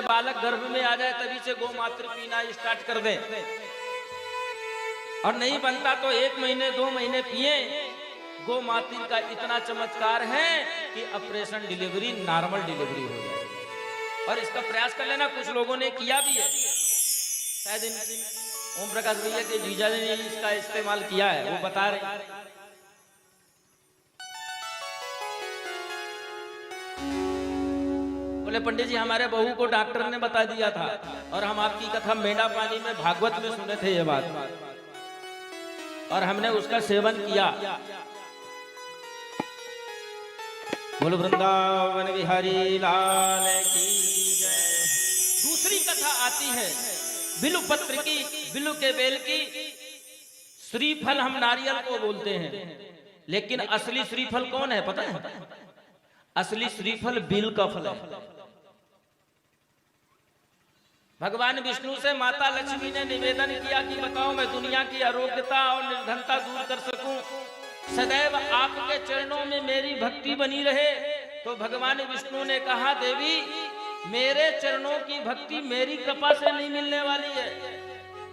बालक गर्भ में आ जाए तभी से गोमात्र पीना स्टार्ट कर दें, और नहीं बनता तो 1 महीने 2 महीने पिए। गोमात्र का इतना चमत्कार है कि ऑपरेशन डिलीवरी नॉर्मल डिलीवरी हो जाए। और इसका प्रयास कर लेना, कुछ लोगों ने किया भी है, शायद ओम प्रकाश भैया के जीजा ने इसका इस्तेमाल किया है, वो बता रहे। बोले पंडित जी हमारे बहू को डॉक्टर ने बता दिया था, और हम आपकी कथा मेंढा पानी में भागवत में सुने थे ये बात, और हमने उसका सेवन किया। बोलो वृंदावन बिहारी लाल की जय। दूसरी कथा आती है बिलु पत्र की, बिलु के बेल की। श्रीफल हम नारियल को बोलते हैं, लेकिन असली श्रीफल कौन है पता है? असली श्रीफल बिल का फल है। भगवान विष्णु से माता लक्ष्मी ने निवेदन किया कि बताओ मैं दुनिया की अरोग्यता और निर्धनता दूर कर सकूं, सदैव आपके चरणों में मेरी भक्ति बनी रहे। तो भगवान विष्णु ने कहा देवी मेरे चरणों की भक्ति मेरी कृपा से नहीं मिलने वाली है।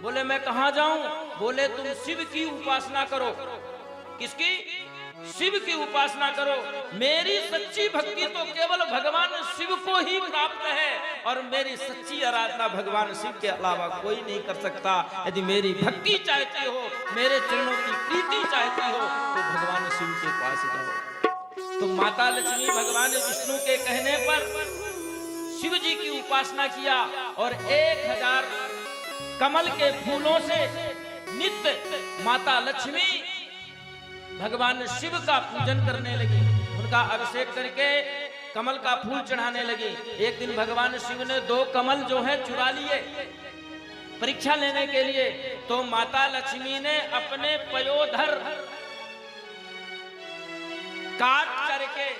बोले मैं कहां जाऊं? बोले तुम शिव की उपासना करो। किसकी? शिव की उपासना करो। मेरी सच्ची भक्ति तो केवल भगवान शिव को ही प्राप्त है, और मेरी सच्ची आराधना भगवान शिव के अलावा कोई नहीं कर सकता। यदि मेरी भक्ति चाहती हो, मेरे चरणों की प्रीति चाहती हो, तो भगवान शिव के पास जाओ। तो माता लक्ष्मी भगवान विष्णु के कहने पर शिव जी की उपासना किया, और 1000 कमल के फूलों से नित्य माता लक्ष्मी भगवान शिव का पूजन करने लगी, उनका अभिषेक करके कमल का फूल चढ़ाने लगी। एक दिन भगवान शिव ने 2 कमल जो है चुरा लिए परीक्षा लेने के लिए। तो माता लक्ष्मी ने अपने पयोधर काट करके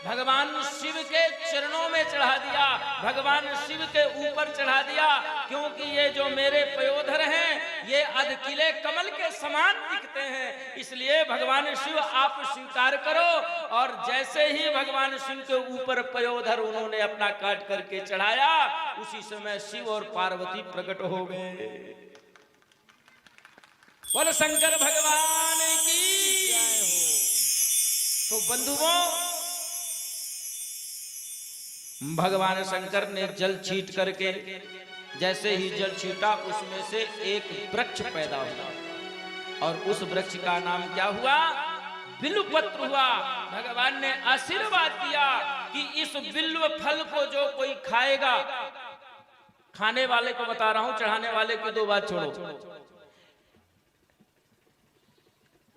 भगवान शिव के चरणों में चढ़ा दिया, भगवान शिव के ऊपर चढ़ा दिया, क्योंकि ये जो मेरे पयोधर हैं ये अधकिले कमल के समान दिखते हैं, इसलिए भगवान शिव आप स्वीकार करो। और जैसे ही भगवान शिव के ऊपर पयोधर उन्होंने अपना काट करके चढ़ाया, उसी समय शिव और पार्वती प्रकट हो गए। बोलो शंकर भगवान की जय हो। तो बंधुओं भगवान शंकर ने जल छीट करके, जैसे ही जल छीटा उसमें से एक वृक्ष पैदा हुआ, और उस वृक्ष का नाम क्या हुआ? बिल्वपत्र हुआ। भगवान ने आशीर्वाद दिया कि इस बिल्व फल को जो कोई खाएगा, खाने वाले को बता रहा हूं, चढ़ाने वाले की 2 बात छोड़ो,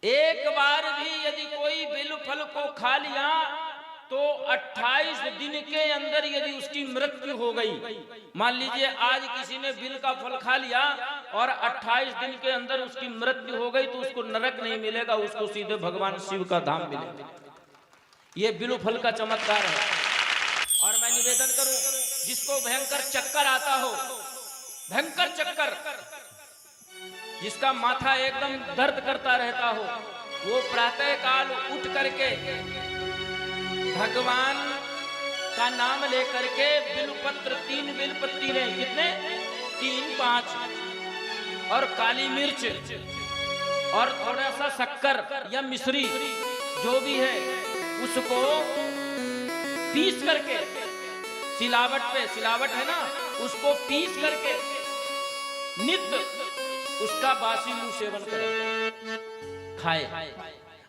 एक बार भी यदि कोई बिल्व फल को खा लिया तो 28 दिन के अंदर यदि उसकी मृत्यु हो गई, मान लीजिए आज किसी ने बिल का फल खा लिया और 28 दिन के अंदर उसकी मृत्यु हो गई, तो उसको नरक नहीं मिलेगा, उसको सीधे भगवान शिव का धाम मिलेगा। ये बिल फल का चमत्कार है। और मैं निवेदन करूं, जिसको भयंकर चक्कर आता हो, भयंकर चक्कर, जिसका माथा एकदम दर्द करता रहता हो, वो प्रातः काल उठ करके भगवान का नाम लेकर के बिलपत्र 3 बिलपत्ती लें, कितने? 3 5, और काली मिर्च और थोड़ा सा शक्कर या मिश्री जो भी है उसको पीस करके सिलावट पे, सिलावट है ना, उसको पीस करके नित्य उसका बासी मुंह सेवन करें, खाए।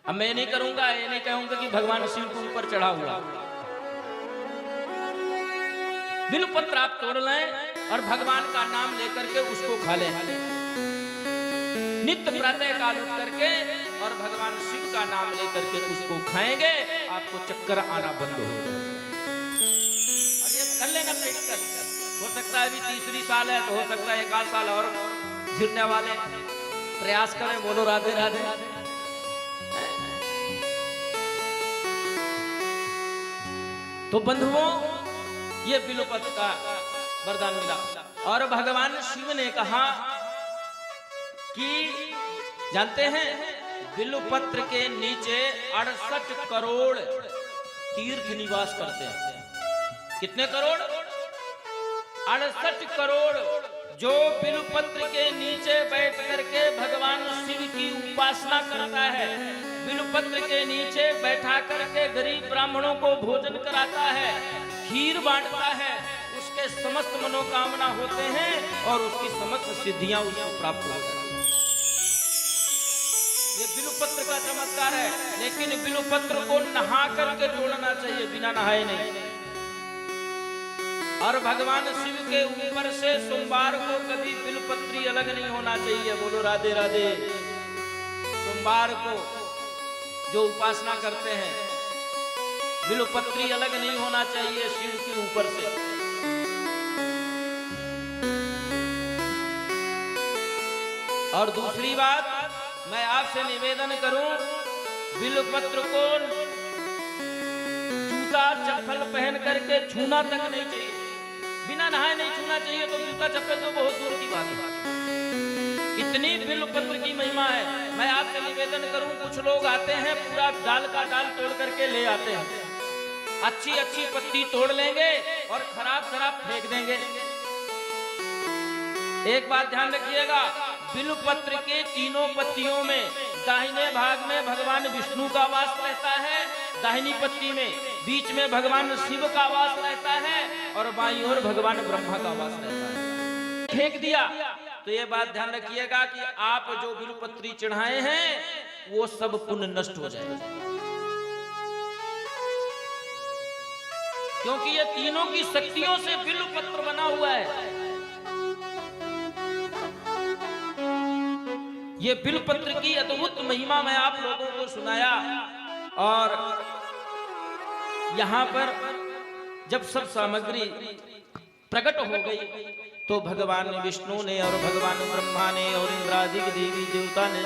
अब मैं नहीं करूंगा, ये नहीं कहूंगा कि भगवान शिव के ऊपर चढ़ा हुआ। बिल्वपत्र आप तोड़ लें और भगवान का नाम लेकर के उसको खा लें, नित्य प्रातः काल उठ करके और भगवान शिव का नाम लेकर के उसको खाएंगे, आपको चक्कर आना बंद हो जाएगा। और ये कर लेना प्रैक्टिकल, हो सकता है अभी 3री साल है, तो हो सकता है 1 साल और झिरने वाले प्रयास करें। बोलो राधे राधे। तो बंधुओं ये बिल्वपत्र का वरदान मिला, और भगवान शिव ने कहा कि जानते हैं बिल्वपत्र के नीचे 68 करोड़ तीर्थ निवास करते हैं। कितने करोड़? 68 करोड़ जो बिलपत्र के नीचे बैठ करके भगवान शिव की उपासना करता है, बिलपत्र के नीचे बैठा करके गरीब ब्राह्मणों को भोजन कराता है, खीर बांटता है, उसके समस्त मनोकामना होते हैं और उसकी समस्त सिद्धियां उसको प्राप्त हो जाती हैं। ये बिलपत्र का चमत्कार है। लेकिन बिलपत्र को नहा करके तोड़ना चाहिए, बिना नहाए नहीं। और भगवान शिव के ऊपर से सोमवार को कभी बिलपत्री अलग नहीं होना चाहिए। बोलो राधे राधे। सोमवार को जो उपासना करते हैं, बिलपत्री अलग नहीं होना चाहिए शिव के ऊपर से। और दूसरी बात, मैं आपसे निवेदन करूं, बिलपत्र को जूता चप्पल पहन करके छूना तक नहीं चाहिए, बिना नहाए नहीं छूना चाहिए। तो जूता चप्पल तो बहुत दूर की बात है। इतनी बिलपत्र की महिमा है। मैं आपसे निवेदन करूं, कुछ लोग आते हैं पूरा डाल का डाल तोड़ करके ले आते हैं, अच्छी अच्छी पत्ती तोड़ लेंगे और खराब खराब फेंक देंगे। एक बात ध्यान रखिएगा, बिलपत्र के तीनों पत्तियों में दाहिने भाग में भगवान विष्णु का वास रहता है, दाहिनी पत्ती में बीच में भगवान शिव का वास रहता है और बाईं ओर भगवान ब्रह्मा का वास रहता है। फेंक दिया तो ये बात ध्यान रखिएगा कि आप जो बिलपत्री चढ़ाए हैं वो सब पुण्य नष्ट हो जाएगा, क्योंकि ये तीनों की शक्तियों से बिलपत्र बना हुआ है। ये बिलपत्र की अद्भुत महिमा मैं आप लोगों को सुनाया। और यहाँ पर जब सब सामग्री प्रकट हो गई तो भगवान विष्णु ने और भगवान ब्रह्मा ने और इंद्रादि देवी देवता ने